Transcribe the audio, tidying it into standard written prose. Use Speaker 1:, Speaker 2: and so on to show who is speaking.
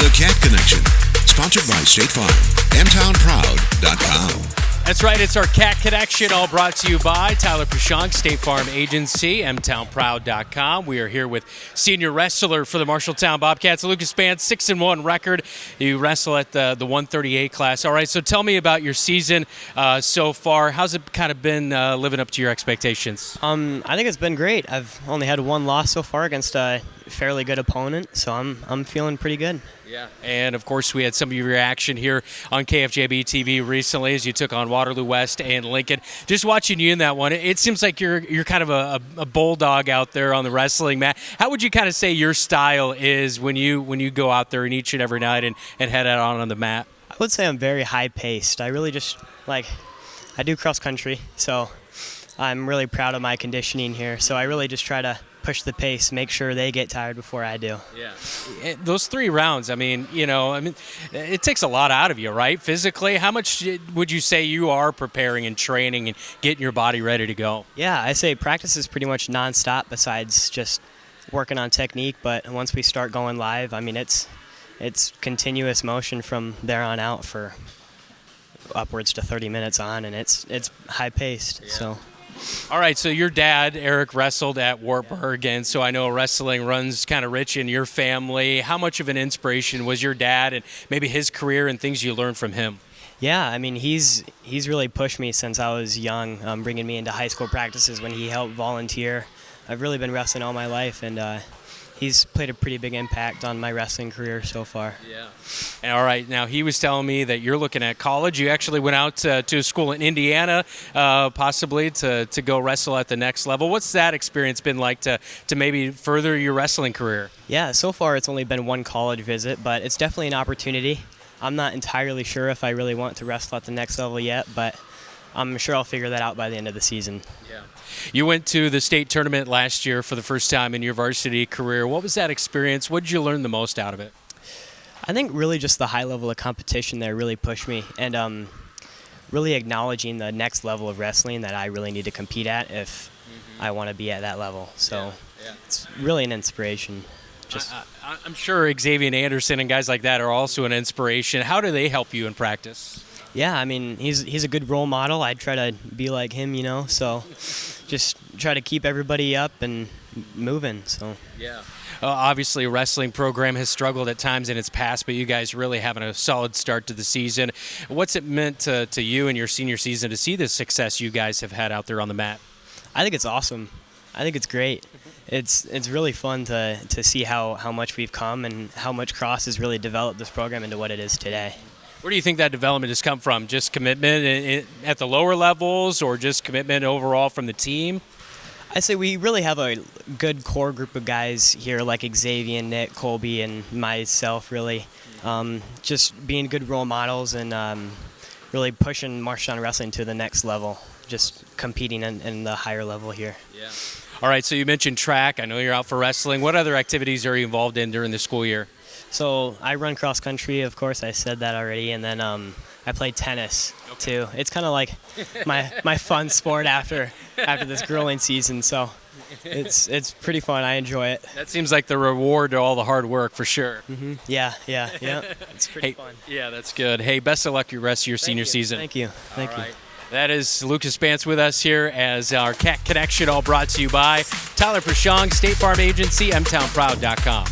Speaker 1: The Cat Connection, sponsored by State Farm, mtownproud.com.
Speaker 2: That's right, it's our Cat Connection, all brought to you by Tyler Pashong, State Farm Agency, mtownproud.com. We are here with senior wrestler for the Marshalltown Bobcats, Lucas Bantz, 6-1 record. You wrestle at the 138 class. All right, so tell me about your season so far. How's it kind of been living up to your expectations?
Speaker 3: I think it's been great. I've only had one loss so far against a fairly good opponent, so I'm feeling pretty good.
Speaker 2: Yeah, and of course we had some of your reaction here on KFJB-TV recently as you took on Waterloo West and Lincoln. Just watching you in that one, it seems like you're kind of a bulldog out there on the wrestling mat. How would you kind of say your style is when you go out there and each and every night and head out on the mat?
Speaker 3: I would say I'm very high-paced. I really just, I do cross-country, so I'm really proud of my conditioning here. So I really just try to push the pace, make sure they get tired before I do.
Speaker 2: Yeah. Those 3 rounds, it takes a lot out of you, right? Physically, how much would you say you are preparing and training and getting your body ready to go?
Speaker 3: Yeah, I say practice is pretty much nonstop besides just working on technique, but once we start going live, it's continuous motion from there on out for upwards to 30 minutes on, and it's high-paced, so.
Speaker 2: All right, so your dad, Eric, wrestled at Wartburg, and so I know wrestling runs kind of rich in your family. How much of an inspiration was your dad and maybe his career and things you learned from him?
Speaker 3: Yeah, he's really pushed me since I was young, bringing me into high school practices when he helped volunteer. I've really been wrestling all my life, and he's played a pretty big impact on my wrestling career so far.
Speaker 2: Yeah. And all right, now he was telling me that you're looking at college. You actually went out to a school in Indiana, possibly to go wrestle at the next level. What's that experience been like to maybe further your wrestling career?
Speaker 3: Yeah, so far it's only been one college visit, but it's definitely an opportunity. I'm not entirely sure if I really want to wrestle at the next level yet, but I'm sure I'll figure that out by the end of the season.
Speaker 2: Yeah. You went to the state tournament last year for the first time in your varsity career. What was that experience? What did you learn the most out of it?
Speaker 3: I think really just the high level of competition there really pushed me, and really acknowledging the next level of wrestling that I really need to compete at if I want to be at that level. So it's really an inspiration.
Speaker 2: I'm sure Xavier Anderson and guys like that are also an inspiration. How do they help you in practice?
Speaker 3: Yeah, he's a good role model. I try to be like him, so just try to keep everybody up and moving. So
Speaker 2: yeah. Obviously, a wrestling program has struggled at times in its past, but you guys really having a solid start to the season. What's it meant to you in your senior season to see the success you guys have had out there on the mat?
Speaker 3: I think it's awesome. I think it's great. It's really fun to see how much we've come and how much Cross has really developed this program into what it is today.
Speaker 2: Where do you think that development has come from? Just commitment at the lower levels or just commitment overall from the team?
Speaker 3: I say we really have a good core group of guys here like Xavier, Nick, Colby, and myself really. Just being good role models and really pushing Marshalltown wrestling to the next level, just competing in the higher level here. Yeah.
Speaker 2: All right, so you mentioned track. I know you're out for wrestling. What other activities are you involved in during the school year?
Speaker 3: So I run cross country, of course. I said that already, and then I play tennis too. It's kind of like my fun sport after this grueling season. So it's pretty fun. I enjoy it.
Speaker 2: That seems like the reward to all the hard work for sure.
Speaker 3: Mm-hmm. Yeah. It's pretty fun.
Speaker 2: Yeah, that's good. Hey, best of luck your rest of your senior season.
Speaker 3: Thank you. Thank you.
Speaker 2: That is Lucas Bantz with us here as our Cat Connection, all brought to you by Tyler Pashong, State Farm Agency, mtownproud.com.